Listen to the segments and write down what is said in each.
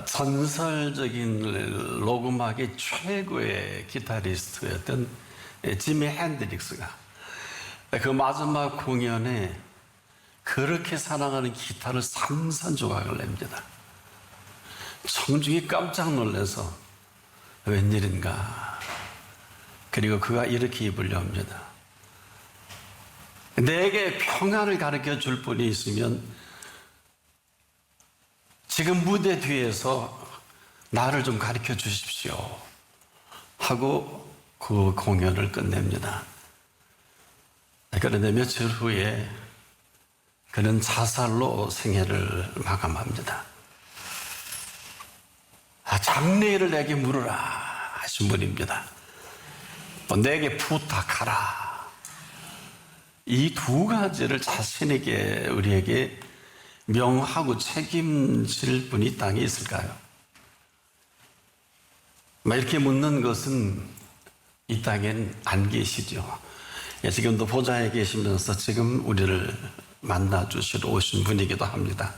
전설적인 로그음악의 최고의 기타리스트였던 지미 핸드릭스가 그 마지막 공연에 그렇게 사랑하는 기타를 산산조각을 냅니다. 청중이 깜짝 놀라서 웬일인가. 그리고 그가 이렇게 입을 엽니다. 내게 평안을 가르쳐 줄 분이 있으면 지금 무대 뒤에서 나를 좀 가르쳐 주십시오 하고 그 공연을 끝냅니다. 그런데 며칠 후에 그는 자살로 생애를 마감합니다. 장래일을 내게 물으라 하신 분입니다. 또 내게 부탁하라. 이 두 가지를 자신에게 우리에게 명하고 책임질 분이 이 땅에 있을까요? 이렇게 묻는 것은 이 땅엔 안 계시죠. 지금도 보좌에 계시면서 지금 우리를 만나 주시러 오신 분이기도 합니다.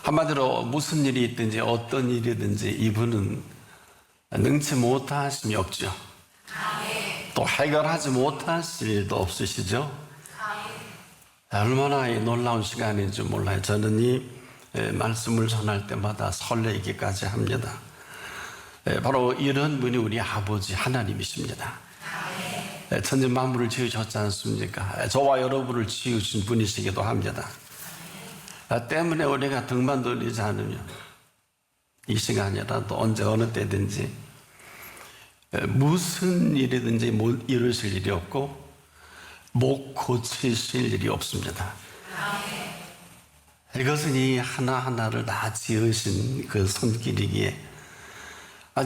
한마디로 무슨 일이 있든지 어떤 일이든지 이분은 능치 못하심이 없죠. 또 해결하지 못하실 일도 없으시죠. 얼마나 놀라운 시간인지 몰라요. 저는 이 말씀을 전할 때마다 설레기까지 합니다. 바로 이런 분이 우리 아버지 하나님이십니다. 천지 만물을 지으셨지 않습니까? 저와 여러분을 지으신 분이시기도 합니다. 때문에 우리가 등만 돌리지 않으면 이 시간이라도 언제 어느 때든지 무슨 일이든지 못 이루실 일이 없고 못 고치실 일이 없습니다. 이것은 이 하나하나를 다 지으신 그 손길이기에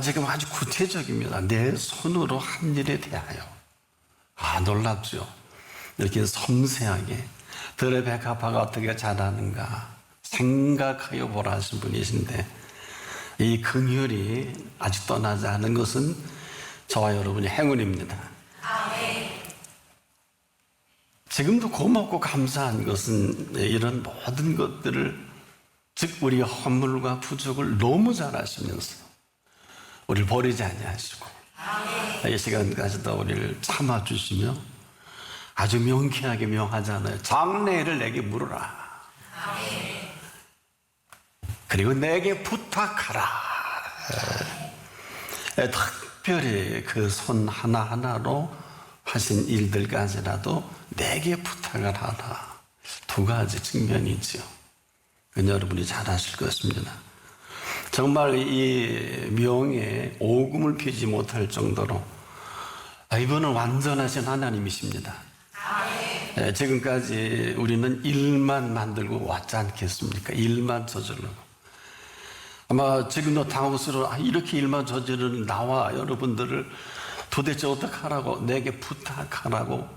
지금 아주 구체적입니다. 내 손으로 한 일에 대하여. 놀랍죠. 이렇게 섬세하게 들의 백합화가 어떻게 자라는가 생각하여 보라 하신 분이신데 이 긍휼이 아직 떠나지 않은 것은 저와 여러분의 행운입니다. 지금도 고맙고 감사한 것은 이런 모든 것들을 즉 우리의 허물과 부족을 너무 잘 아시면서 우리를 버리지 아니하시고 이 시간까지도 우리를 참아주시며 아주 명쾌하게 명하잖아요. 장래일을 내게 물으라. 그리고 내게 부탁하라. 특별히 그 손 하나하나로 하신 일들까지라도 내게 부탁을 하라. 두 가지 측면이 있죠. 여러분이 잘 아실 것입니다. 정말 이 명에 오금을 피지 못할 정도로 이분은 완전하신 하나님이십니다. 지금까지 우리는 일만 만들고 왔지 않겠습니까? 일만 저질러고. 아마 지금도 당혹스러워 이렇게 일만 저지르는 나와 여러분들을 도대체 어떡하라고 내게 부탁하라고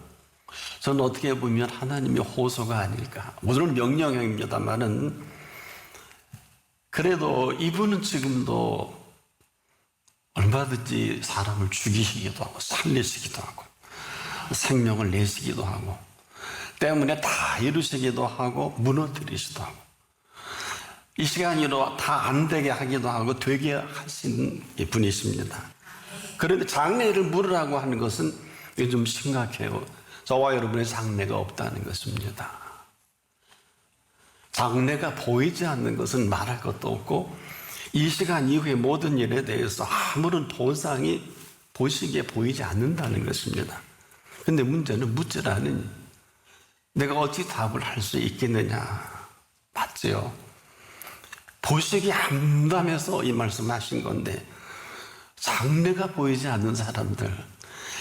저는 어떻게 보면 하나님의 호소가 아닐까. 물론 명령형입니다만은 그래도 이분은 지금도 얼마든지 사람을 죽이시기도 하고 살리시기도 하고 생명을 내시기도 하고 때문에 다 이루시기도 하고 무너뜨리시기도 하고 이 시간으로 다 안 되게 하기도 하고 되게 하신 분이십니다. 그런데 장래를 물으라고 하는 것은 좀 심각해요. 저와 여러분의 장래가 없다는 것입니다. 장래가 보이지 않는 것은 말할 것도 없고 이 시간 이후의 모든 일에 대해서 아무런 보상이 보시기에 보이지 않는다는 것입니다. 그런데 문제는 묻질 않으니 내가 어찌 답을 할 수 있겠느냐. 맞지요? 보시기 암담해서 이 말씀하신 건데 장래가 보이지 않는 사람들,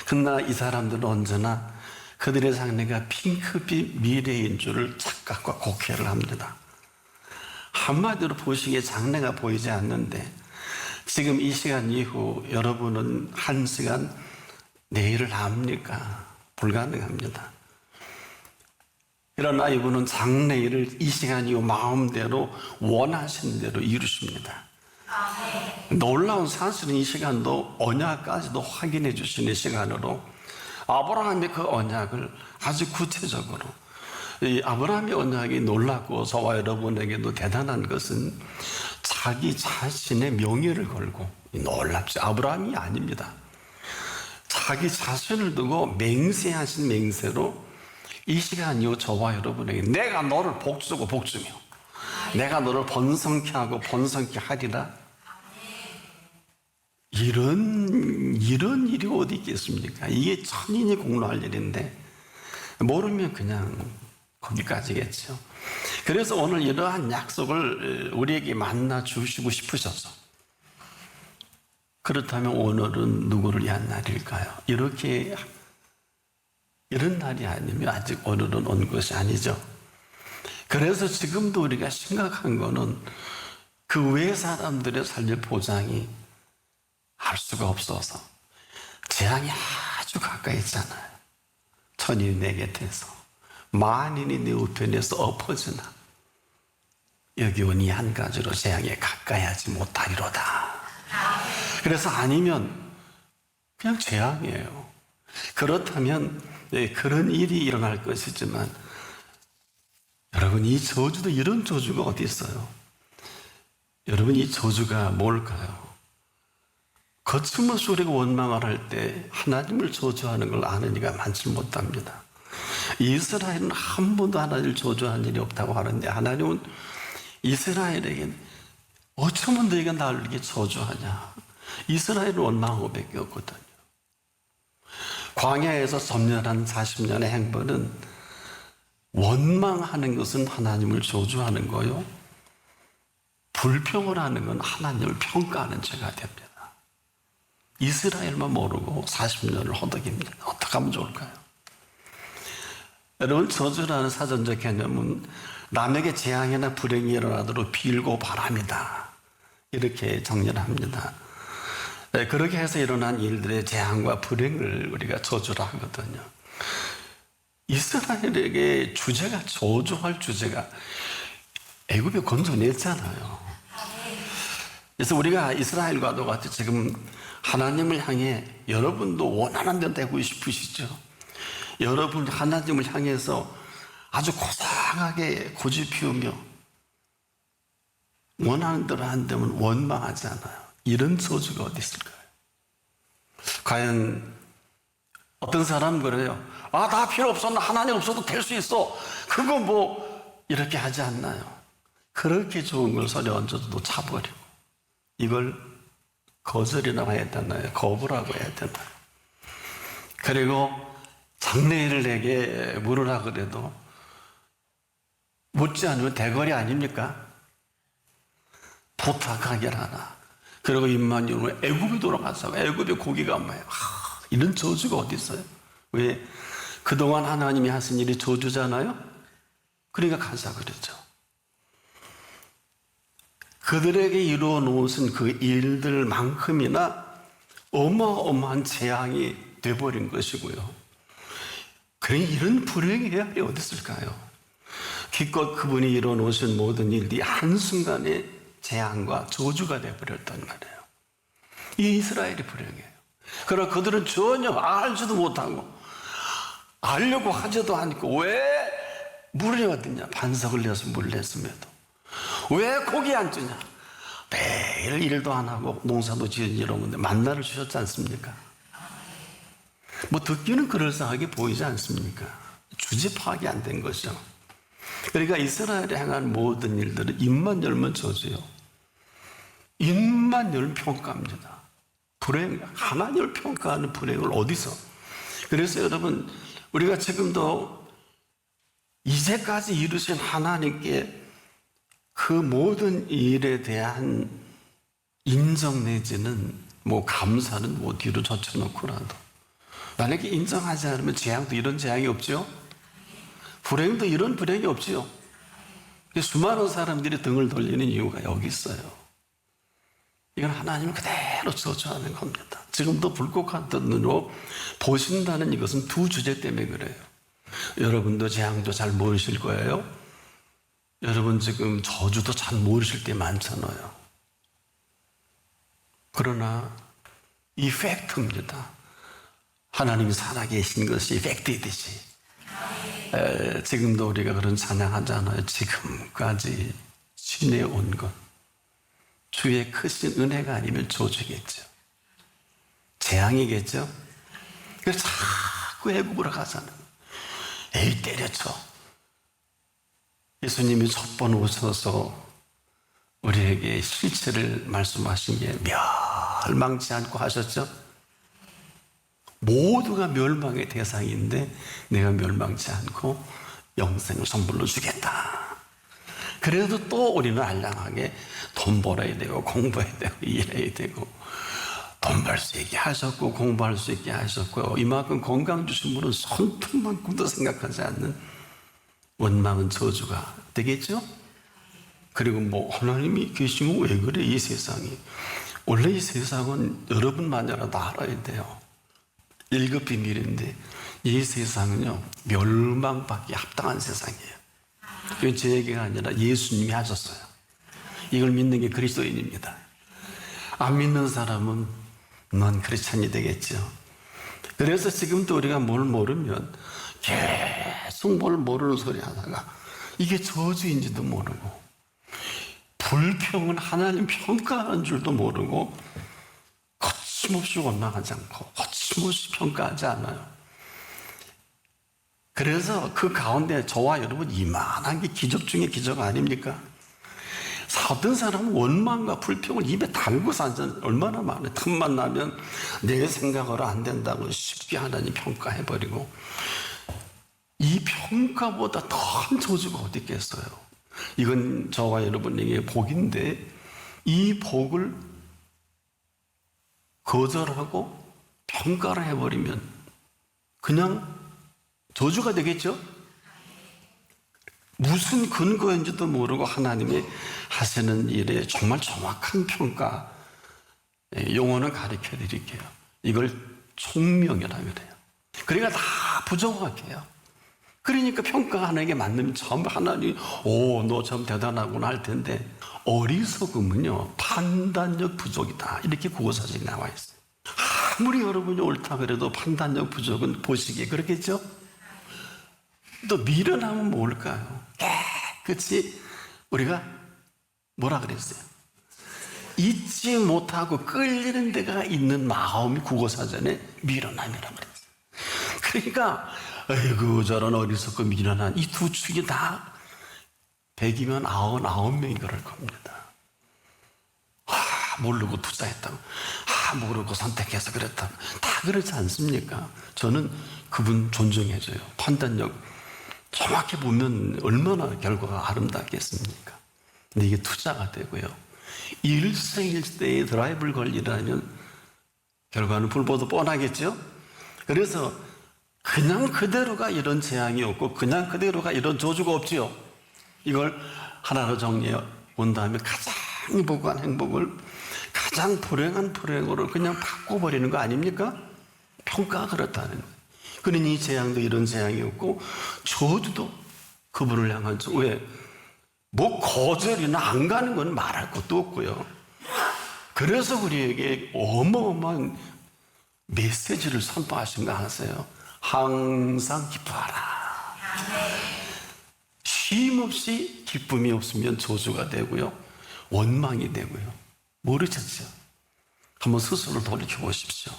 그러나 이 사람들은 언제나 그들의 장래가 핑크빛 미래인 줄을 착각과 곡해를 합니다. 한마디로 보시기에 장래가 보이지 않는데 지금 이 시간 이후 여러분은 한 시간 내일을 압니까? 불가능합니다. 그러나 이분은 장래일을 이 시간 이후 마음대로 원하신 대로 이루십니다. 놀라운 사실은 이 시간도 언약까지도 확인해 주시는 시간으로 아브라함의 그 언약을 아주 구체적으로 이 아브라함의 언약이 놀랍고 저와 여러분에게도 대단한 것은 자기 자신의 명예를 걸고, 놀랍지, 아브라함이 아닙니다. 자기 자신을 두고 맹세하신 맹세로 이 시간 이후 저와 여러분에게 내가 너를 복주고 복주며 내가 너를 번성케 하고 번성케 하리라. 이런 일이 어디 있겠습니까? 이게 천인이 공로할 일인데 모르면 그냥 거기까지겠죠. 그래서 오늘 이러한 약속을 우리에게 만나 주시고 싶으셔서, 그렇다면 오늘은 누구를 위한 날일까요? 이런 날이 아니면 아직 오늘은 온 것이 아니죠. 그래서 지금도 우리가 심각한 거는 그 외 사람들의 살릴 보장이 할 수가 없어서 재앙이 아주 가까이 있잖아요. 천인이 내 곁에서 만인이 내 우편에서 엎어지나 여기 오니 한 가지로 재앙에 가까이 하지 못하리로다. 그래서 아니면 그냥 재앙이에요. 그렇다면 그런 일이 일어날 것이지만 여러분, 이 저주도 이런 저주가 어디 있어요? 여러분, 이 저주가 뭘까요? 거침없이 우리가 원망을 할 때 하나님을 저주하는 걸 아는 이가 많지 못합니다. 이스라엘은 한 번도 하나님을 저주한 일이 없다고 하는데 하나님은 이스라엘에게 어쩌면 너희가 나를 이렇게 저주하냐. 이스라엘은 원망하고 밖에 없거든요. 광야에서 점령한 40년의 행보는 원망하는 것은 하나님을 저주하는 거요, 불평을 하는 건 하나님을 평가하는 죄가 됩니다. 이스라엘만 모르고 40년을 허덕입니다. 어떻게 하면 좋을까요? 여러분, 저주라는 사전적 개념은 남에게 재앙이나 불행이 일어나도록 빌고 바랍니다. 이렇게 정리를 합니다. 그렇게 해서 일어난 일들의 재앙과 불행을 우리가 저주라 하거든요. 이스라엘에게 주제가, 저주할 주제가 애굽에 건져냈잖아요. 그래서 우리가 이스라엘과도 같이 지금 하나님을 향해, 여러분도 원하는 대로 되고 싶으시죠? 여러분 하나님을 향해서 아주 고상하게 고집 피우며 원하는 대로 안 되면 원망하지 않아요. 이런 저주가 어디 있을까요? 과연 어떤 사람은 그래요. 아, 다 필요 없어. 나 하나님 없어도 될 수 있어. 그거 뭐 이렇게 하지 않나요? 그렇게 좋은 걸 손에 얹어도 차버리고, 이걸 거절이라고 해야 되나요? 거부라고 해야 되나요? 그리고 장래일을 내게 물으라 그래도 묻지 않으면 대거리 아닙니까? 부탁하길 하나. 그리고 입만 열면 애굽에 돌아가서 애굽의 고기가 뭐예요? 이런 저주가 어디 있어요? 왜? 그동안 하나님이 하신 일이 저주잖아요? 그러니까 가자 그러죠. 그들에게 이루어 놓으신 그 일들만큼이나 어마어마한 재앙이 돼버린 것이고요. 그러니 이런 불행이 해야리 어디 있을까요? 기껏 그분이 이루어 놓으신 모든 일들이 한순간에 재앙과 저주가 돼버렸단 말이에요. 이 이스라엘이 불행해요. 그러나 그들은 전혀 알지도 못하고 알려고 하지도 않고, 왜 물이 어딨냐? 반석을 내서 물 냈음에도 왜 고기 안 주냐? 매일 일도 안 하고 농사도 지은 일 없는데 만나를 주셨지 않습니까? 뭐 듣기는 그럴싸하게 보이지 않습니까? 주제 파악이 안 된 거죠. 그러니까 이스라엘이 행한 모든 일들은 입만 열면 저주요, 입만 열면 평가합니다. 불행, 하나님을 평가하는 불행을 어디서? 그래서 여러분, 우리가 지금도 이제까지 이루신 하나님께 그 모든 일에 대한 인정 내지는 뭐 감사는 뭐 뒤로 젖혀놓고라도, 만약에 인정하지 않으면 재앙도 이런 재앙이 없죠? 불행도 이런 불행이 없죠? 수많은 사람들이 등을 돌리는 이유가 여기 있어요. 이건 하나님을 그대로 저주하는 겁니다. 지금도 불꽃 눈으로 보신다는 이것은 두 주제 때문에 그래요. 여러분도 재앙도 잘 모르실 거예요. 여러분 지금 저주도 잘 모르실 때 많잖아요. 그러나 이 팩트입니다. 하나님이 살아계신 것이 팩트이듯이 지금도 우리가 그런 찬양하잖아요. 지금까지 지내온 것 주의 크신 은혜가 아니면 저주겠죠. 재앙이겠죠. 그래서 자꾸 애굽으로 가잖아요. 에이, 때려쳐. 예수님이 첫 번 오셔서 우리에게 실체를 말씀하신 게 멸망치 않고 하셨죠. 모두가 멸망의 대상인데 내가 멸망치 않고 영생을 선물로 주겠다. 그래도 또 우리는 알량하게 돈 벌어야 되고 공부해야 되고 일해야 되고, 돈 벌 수 있게 하셨고 공부할 수 있게 하셨고, 이만큼 건강 주신 분은 손톱만큼도 생각하지 않는 원망은 저주가 되겠죠. 그리고 뭐 하나님이 계시면 왜 그래 이 세상이. 원래 이 세상은 여러분만이라도 알아야 돼요. 1급 비밀인데 이 세상은요 멸망받기 합당한 세상이에요. 이건 제 얘기가 아니라 예수님이 하셨어요. 이걸 믿는 게 그리스도인입니다. 안 믿는 사람은 넌 크리스찬이 되겠죠. 그래서 지금도 우리가 뭘 모르면 계속 뭘 모르는 소리 하다가 이게 저주인지도 모르고, 불평은 하나님 평가하는 줄도 모르고, 거침없이 원망하지 않고 거침없이 평가하지 않아요. 그래서 그 가운데 저와 여러분 이만한 게 기적 중에 기적 아닙니까? 어떤 사람은 원망과 불평을 입에 달고 사는 얼마나 많아요. 틈만 나면 내 생각으로 안 된다고 쉽게 하나님 평가해버리고, 이 평가보다 더한 저주가 어디 있겠어요. 이건 저와 여러분에게 복인데 이 복을 거절하고 평가를 해버리면 그냥 저주가 되겠죠. 무슨 근거인지도 모르고 하나님이 하시는 일에 정말 정확한 평가, 용어는 가르쳐 드릴게요. 이걸 총명이라고 그래요. 그러니까 다 부정확해요. 그러니까 평가하는 게 맞는 전부 하나님, 오, 너 참 대단하구나 할 텐데, 어리석음은요 판단력 부족이다, 이렇게 국어사전에 나와 있어요. 아무리 여러분이 옳다 그래도 판단력 부족은 보시기에 그렇겠죠. 또 미련함은 뭘까요? 깨끗이 우리가 뭐라 그랬어요? 잊지 못하고 끌리는 데가 있는 마음이 국어사전에 미련함이라고 그랬어요. 그러니까 아이고 저런 어리석고 미련한 이 두 축이 다 100이면 99명이 그럴 겁니다. 모르고 투자했다고, 모르고 선택해서 그랬다고, 다 그렇지 않습니까? 저는 그분 존중해줘요. 판단력 정확히 보면 얼마나 결과가 아름답겠습니까? 근데 이게 투자가 되고요, 일생일대에 드라이브를 걸리라면 결과는 불보듯 뻔하겠죠? 그래서 그냥 그대로가 이런 재앙이 없고 그냥 그대로가 이런 저주가 없지요. 이걸 하나로 정리해 온 다음에 가장 복한 행복을 가장 불행한 불행으로 그냥 바꿔버리는 거 아닙니까? 평가가 그렇다는 거예요. 그러니 이 재앙도 이런 재앙이 없고 저주도 그분을 향한 저, 왜? 뭐 거절이나 안 가는 건 말할 것도 없고요. 그래서 우리에게 어마어마한 메시지를 선포하신 거 아세요? 항상 기뻐하라. 쉼 없이 기쁨이 없으면 저주가 되고요, 원망이 되고요. 모르셨죠? 한번 스스로 돌이켜 보십시오.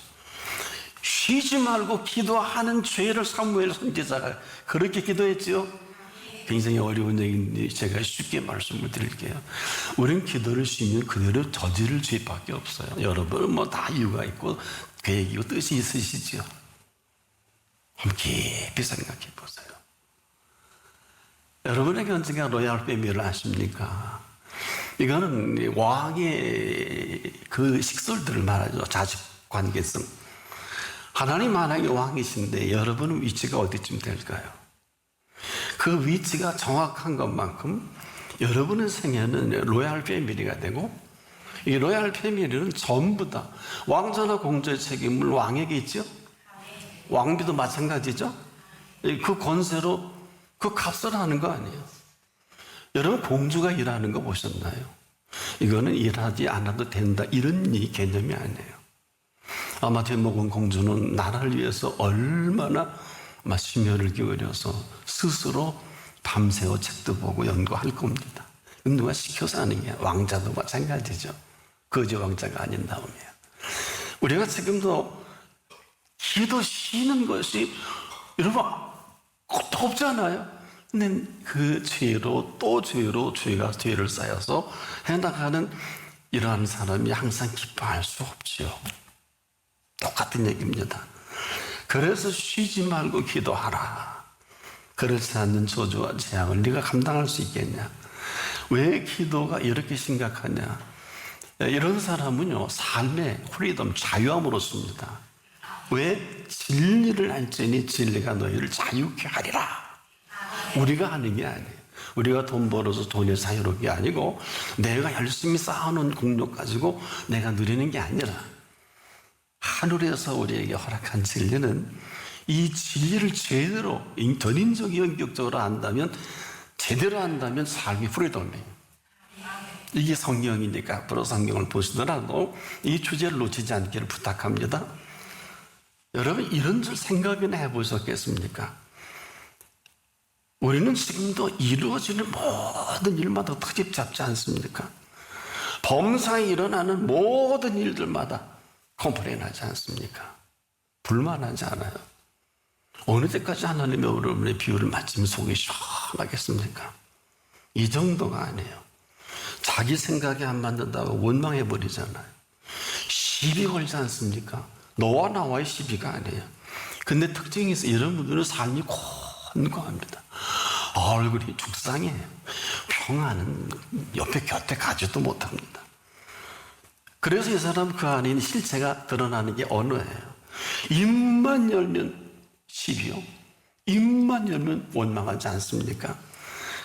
쉬지 말고 기도하는 죄를 사무엘 선지자가 그렇게 기도했지요. 굉장히 어려운 얘기인데 제가 쉽게 말씀을 드릴게요. 우리는 기도를 쉬면 그대로 저지를 죄밖에 없어요. 여러분은 뭐 다 이유가 있고 계획이고 뜻이 있으시죠. 한번 깊이 생각해 보세요. 여러분에게 언젠가 로얄 패밀리를 아십니까? 이거는 왕의 그 식솔들을 말하죠. 자식 관계성. 하나님 만약에 왕이신데 여러분은 위치가 어디쯤 될까요? 그 위치가 정확한 것만큼 여러분의 생애는 로얄 패밀리가 되고, 이 로얄 패밀리는 전부 다 왕자나 공주의 책임을 왕에게 있죠. 왕비도 마찬가지죠. 그 권세로 그 값을 하는 거 아니에요. 여러분 공주가 일하는 거 보셨나요? 이거는 일하지 않아도 된다 이런 개념이 아니에요. 아마 되먹은 공주는 나라를 위해서 얼마나 심혈을 기울여서 스스로 밤새워 책도 보고 연구할 겁니다. 누가 시켜서 하는 게 왕자도 마찬가지죠. 거지 왕자가 아닌 다음이에요. 우리가 지금도 기도 쉬는 것이 여러분 끝도 없잖아요. 근데 그 죄로 또 죄로 죄가 죄를 쌓여서 해나가는 이러한 사람이 항상 기뻐할 수 없지요. 똑같은 얘기입니다. 그래서 쉬지 말고 기도하라. 그렇지 않는 저주와 재앙을 네가 감당할 수 있겠냐? 왜 기도가 이렇게 심각하냐? 이런 사람은요, 삶의 프리덤, 자유함으로 씁니다. 왜? 진리를 알지니 진리가 너희를 자유케 하리라. 우리가 하는 게 아니에요. 우리가 돈 벌어서 돈이 자유로운 게 아니고 내가 열심히 쌓아놓은 공력 가지고 내가 누리는 게 아니라 하늘에서 우리에게 허락한 진리는 이 진리를 제대로 전인적 인격적으로 안다면 제대로 안다면 삶이 프리덤이에요. 이게 성경이니까 앞으로 성경을 보시더라도 이 주제를 놓치지 않기를 부탁합니다. 여러분 이런 생각이나 해보셨겠습니까? 우리는 지금도 이루어지는 모든 일마다 트집 잡지 않습니까? 범사에 일어나는 모든 일들마다 컴플레인하지 않습니까? 불만하지 않아요. 어느 때까지 하나님의 여러분의 비유를 맞추면 속이 시원하겠습니까? 이 정도가 아니에요. 자기 생각이 안 맞는다고 원망해버리잖아요. 시비 걸지 않습니까? 너와 나와의 시비가 아니에요. 근데 특징이 있어요. 이런 분들은 삶이 곤고합니다. 얼굴이 죽상이에요. 평화는 옆에 곁에 가지도 못합니다. 그래서 이 사람 그 안에 있는 실체가 드러나는 게 언어예요. 입만 열면 시비요. 입만 열면 원망하지 않습니까?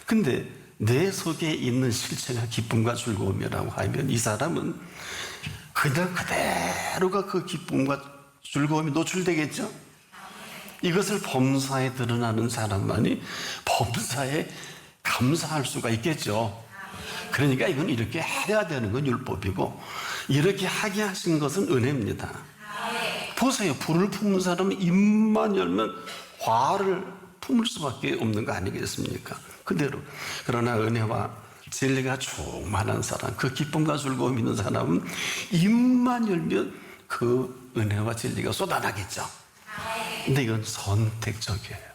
근데 내 속에 있는 실체가 기쁨과 즐거움이라고 하면 이 사람은 그냥 그대로가 그 기쁨과 즐거움이 노출되겠죠? 이것을 범사에 드러나는 사람만이 범사에 감사할 수가 있겠죠. 그러니까 이건 이렇게 해야 되는 건 율법이고 이렇게 하게 하신 것은 은혜입니다. 보세요. 불을 품는 사람은 입만 열면 화를 품을 수밖에 없는 거 아니겠습니까? 그대로. 그러나 은혜와 진리가 충만한 사람, 그 기쁨과 즐거움 있는 사람은 입만 열면 그 은혜와 진리가 쏟아나겠죠. 근데 이건 선택적이에요.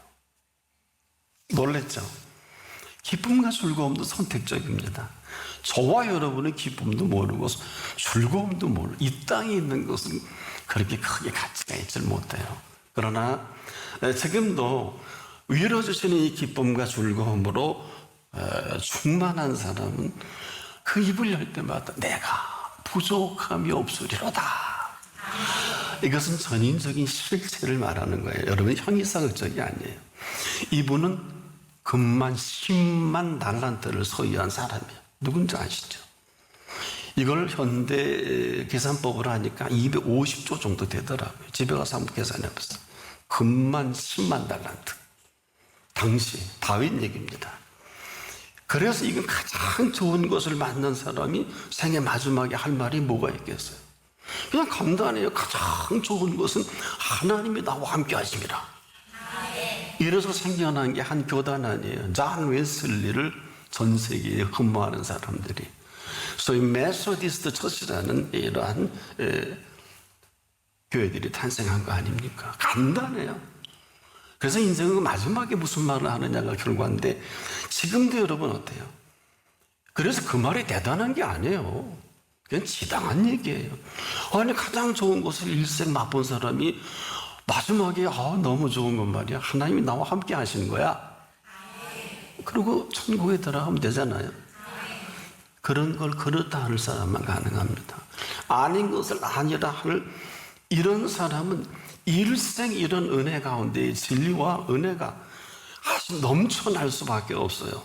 놀랬죠? 기쁨과 즐거움도 선택적입니다. 저와 여러분은 기쁨도 모르고 즐거움도 모르고 이 땅에 있는 것은 그렇게 크게 가치가 있질 못해요. 그러나 지금도 위로 주시는 이 기쁨과 즐거움으로 충만한 사람은 그 입을 열 때마다 내가 부족함이 없으리로다. 이것은 전인적인 실체를 말하는 거예요. 여러분 형이사극적이 아니에요. 이분은 금만 10만 달란트를 소유한 사람이에요. 누군지 아시죠? 이걸 현대 계산법으로 하니까 250조 정도 되더라고요. 집에 가서 한번 계산해 보세요. 금만 10만 달란트. 당시 다윗 얘기입니다. 그래서 이건 가장 좋은 것을 만난 사람이 생애 마지막에 할 말이 뭐가 있겠어요? 그냥 간단해요. 가장 좋은 것은 하나님이 나와 함께 하심이라. 이래서 생겨난 게 한 교단 아니에요. 존 웨슬리를 전 세계에 흠모하는 사람들이 소위 메소디스트 처치라는 이러한 교회들이 탄생한 거 아닙니까? 간단해요. 그래서 인생은 마지막에 무슨 말을 하느냐가 결과인데 지금도 여러분 어때요? 그래서 그 말이 대단한 게 아니에요. 그냥 지당한 얘기예요. 아니 가장 좋은 것을 일생 맛본 사람이 마지막에 너무 좋은 건 말이야. 하나님이 나와 함께 하시는 거야. 그리고 천국에 들어가면 되잖아요. 그런 걸 그렇다 하는 사람만 가능합니다. 아닌 것을 아니라 할 이런 사람은 일생 이런 은혜 가운데 진리와 은혜가 아주 넘쳐날 수밖에 없어요.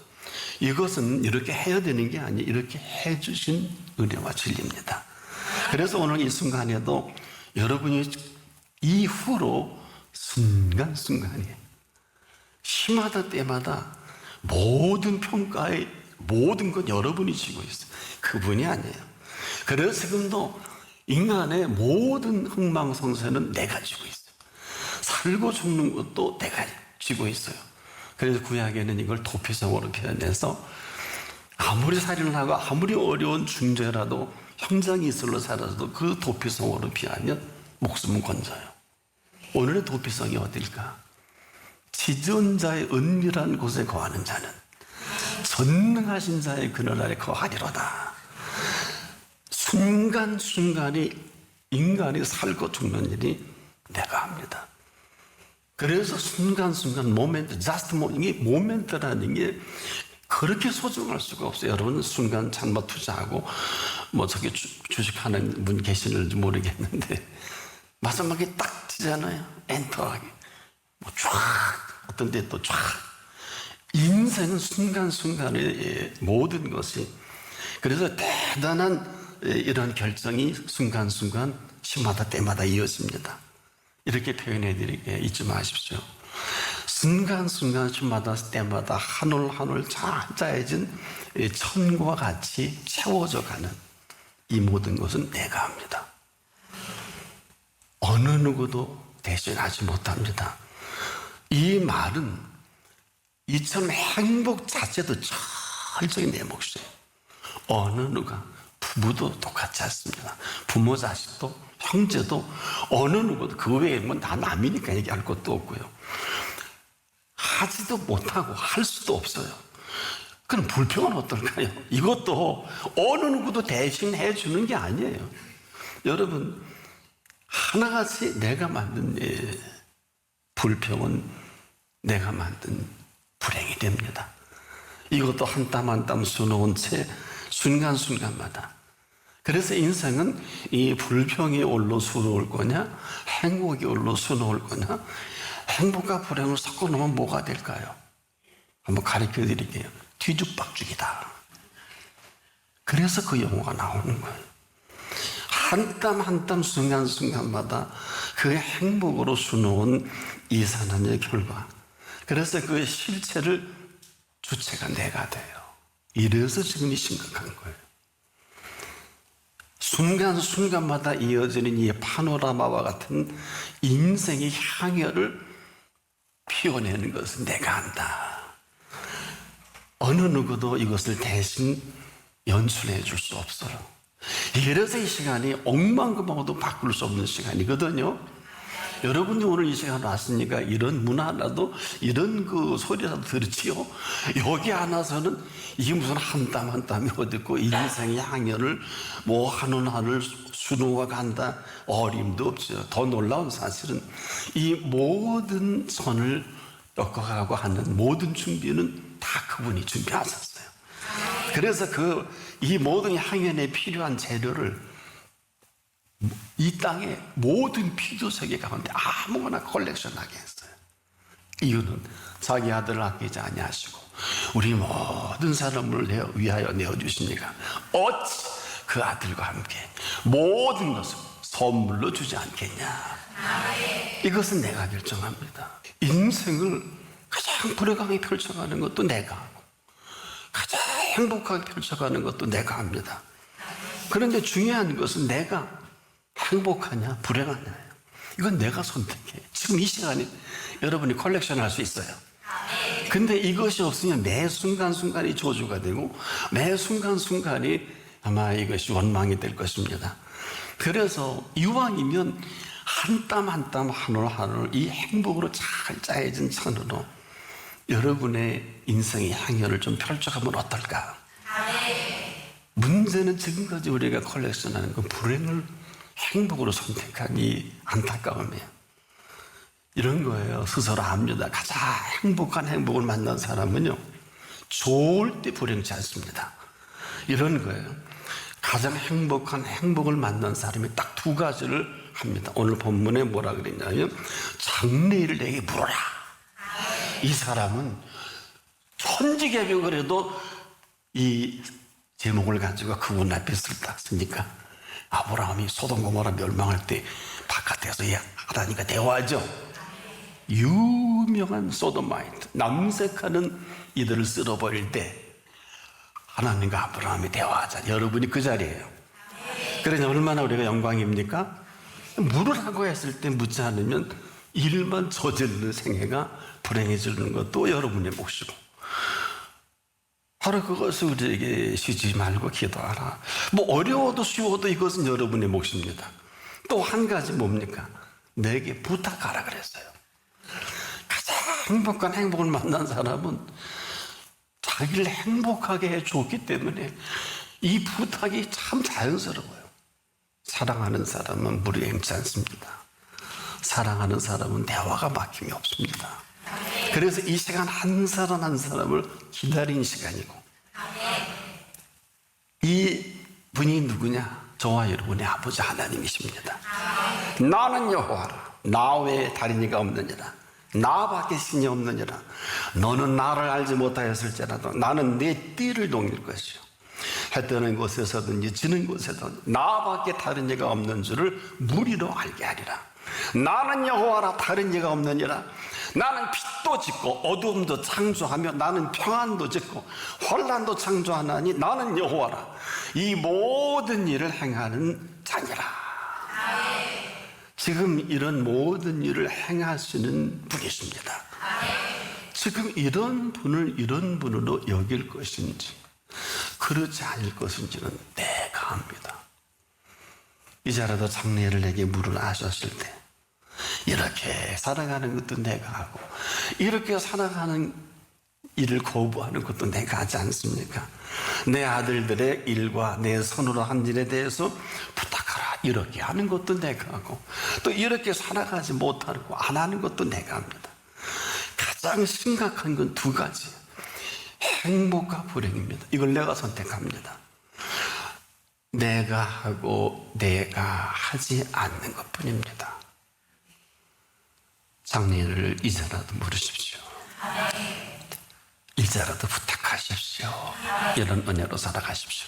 이것은 이렇게 해야 되는 게 아니에요. 이렇게 해주신 은혜와 진리입니다. 그래서 오늘 이 순간에도 여러분이 이후로 순간순간에 심하다 때마다 모든 평가의 모든 건 여러분이 지고 있어요. 그분이 아니에요. 그래서 지금도 인간의 모든 흥망성쇠는 내가 지고 있어요. 살고 죽는 것도 내가 지고 있어요. 그래서 구약에는 이걸 도피성으로 표현해서 아무리 살인을 하고 아무리 어려운 중죄라도 형장이 이슬로 살아도 그 도피성으로 피하면 목숨은 건져요. 오늘의 도피성이 어딜까? 지존 자의 은밀한 곳에 거하는 자는 전능하신 자의 그늘 아래 거하리로다. 순간순간이 인간이 살고 죽는 일이 내가 합니다. 그래서 순간순간 모멘트, just moment, 이 모멘트라는 게 그렇게 소중할 수가 없어요. 여러분 순간 잘못 투자하고 뭐 저기 주식하는 분 계시는지 모르겠는데 마지막에 딱 치잖아요. 엔터하기. 뭐 쫙, 어떤 데 또 쫙. 인생은 순간순간의 모든 것이. 그래서 대단한 이런 결정이 순간순간 시마다 때마다 이어집니다. 이렇게 표현해 드리게 잊지 마십시오. 순간순간 시마다 때마다 한 올 한 올 잘 짜여진 천과 같이 채워져 가는 이 모든 것은 내가 합니다. 어느 누구도 대신하지 못합니다. 이 말은 이처럼 행복 자체도 철저히 내 몫이에요. 어느 누가 부부도 똑같지 않습니다. 부모 자식도 형제도 어느 누구도 그 외에 뭐 다 남이니까 얘기할 것도 없고요. 하지도 못하고 할 수도 없어요. 그럼 불평은 어떨까요? 이것도 어느 누구도 대신 해주는 게 아니에요. 여러분 하나같이 내가 만든 불평은 내가 만든 불행이 됩니다. 이것도 한 땀 한 땀 수놓은 채 순간순간마다. 그래서 인생은 이 불평이 올로 수놓을 거냐 행복이 올로 수놓을 거냐. 행복과 불행을 섞어놓으면 뭐가 될까요? 한번 가르쳐 드릴게요. 뒤죽박죽이다. 그래서 그 용어가 나오는 거예요. 한 땀 한 땀 순간순간마다 그 행복으로 수놓은 이 사람의 결과. 그래서 그 실체를 주체가 내가 돼요. 이래서 지금이 심각한 거예요. 순간순간마다 이어지는 이 파노라마와 같은 인생의 향연을 피워내는 것은 내가 한다. 어느 누구도 이것을 대신 연출해 줄 수 없어요. 이래서 이 시간이 억만금하고도 바꿀 수 없는 시간이거든요. 여러분이 오늘 이 시간 왔으니까 이런 문화라도 이런 그 소리라도 들으지요. 여기 안 와서는 이게 무슨 한 땀 한 땀이 어딨고 인생의 향연을 뭐 하늘 수놓아 간다. 어림도 없죠. 더 놀라운 사실은 이 모든 선을 엮어가고 하는 모든 준비는 다 그분이 준비하셨어요. 그래서 이 모든 향연에 필요한 재료를 이 땅의 모든 피조세계 가운데 아무거나 컬렉션하게 했어요. 이유는 자기 아들을 아끼지 아니하시고 우리 모든 사람을 위하여 내어주시니까 어찌 그 아들과 함께 모든 것을 선물로 주지 않겠냐. 이것은 내가 결정합니다. 인생을 가장 불행하게 펼쳐가는 것도 내가 하고 가장 행복하게 펼쳐가는 것도 내가 합니다. 그런데 중요한 것은 내가 행복하냐 불행하냐예요. 이건 내가 선택해. 지금 이 시간에 여러분이 컬렉션할 수 있어요. 근데 이것이 없으면 매 순간순간이 저주가 되고 매 순간순간이 아마 이것이 원망이 될 것입니다. 그래서 이왕이면 한 땀 한 땀 한 올 한 올 이 행복으로 잘 짜여진 천으로 여러분의 인생의 향연을 좀 펼쳐가면 어떨까? 문제는 지금까지 우리가 컬렉션하는 건 불행을 행복으로 선택한 이 안타까움이에요. 이런 거예요. 스스로 압니다. 가장 행복한 행복을 만난 사람은요 좋을 때 불행치 않습니다. 이런 거예요. 가장 행복한 행복을 만난 사람이 딱 두 가지를 합니다. 오늘 본문에 뭐라 그랬냐면 장래일을 내게 물어라. 이 사람은 천지개벽을 해도 이 제목을 가지고 그분 앞에 쓸다 아브라함이 소돔 고모라 멸망할 때 바깥에서 하나님과 대화하죠. 유명한 소돔마이트 남색하는 이들을 쓸어버릴 때 하나님과 아브라함이 대화하자. 여러분이 그 자리예요. 그러니 얼마나 우리가 영광입니까? 물으라고 했을 때 묻지 않으면 일만 저지르는 생애가 불행해지는 것도 여러분의 몫이고 바로 그것을 우리에게 쉬지 말고 기도하라. 뭐 어려워도 쉬워도 이것은 여러분의 몫입니다. 또 한 가지 뭡니까? 내게 부탁하라 그랬어요. 가장 행복한 행복을 만난 사람은 자기를 행복하게 해줬기 때문에 이 부탁이 참 자연스러워요. 사랑하는 사람은 무리행치 않습니다. 사랑하는 사람은 대화가 막힘이 없습니다. 그래서 이 시간 한 사람 한 사람을 기다린 시간이고, 이 분이 누구냐? 저와 여러분의 아버지 하나님이십니다. 나는 여호와라. 나 외에 다른 이가 없느니라. 나밖에 신이 없느니라. 너는 나를 알지 못하였을지라도 나는 내 띠를 동일 것이요. 해 뜨는 곳에서든지 지는 곳에서든 나밖에 다른 이가 없는 줄을 무리로 알게 하리라. 나는 여호와라. 다른 이가 없느니라. 나는 빛도 짓고 어두움도 창조하며 나는 평안도 짓고 혼란도 창조하나니 나는 여호와라. 이 모든 일을 행하는 자니라. 지금 이런 모든 일을 행하시는 분이십니다. 지금 이런 분을 이런 분으로 여길 것인지 그렇지 않을 것인지는 내가 압니다. 이제라도 장례를 내게 물을 아셨을 때 이렇게 살아가는 것도 내가 하고 이렇게 살아가는 일을 거부하는 것도 내가 하지 않습니까? 내 아들들의 일과 내 손으로 한 일에 대해서 부탁하라 이렇게 하는 것도 내가 하고 또 이렇게 살아가지 못하고 안 하는 것도 내가 합니다. 가장 심각한 건 두 가지, 행복과 불행입니다. 이걸 내가 선택합니다. 내가 하고 내가 하지 않는 것뿐입니다. 장례를 이제라도 물으십시오. 이제라도 부탁하십시오. 이런 은혜로 살아가십시오.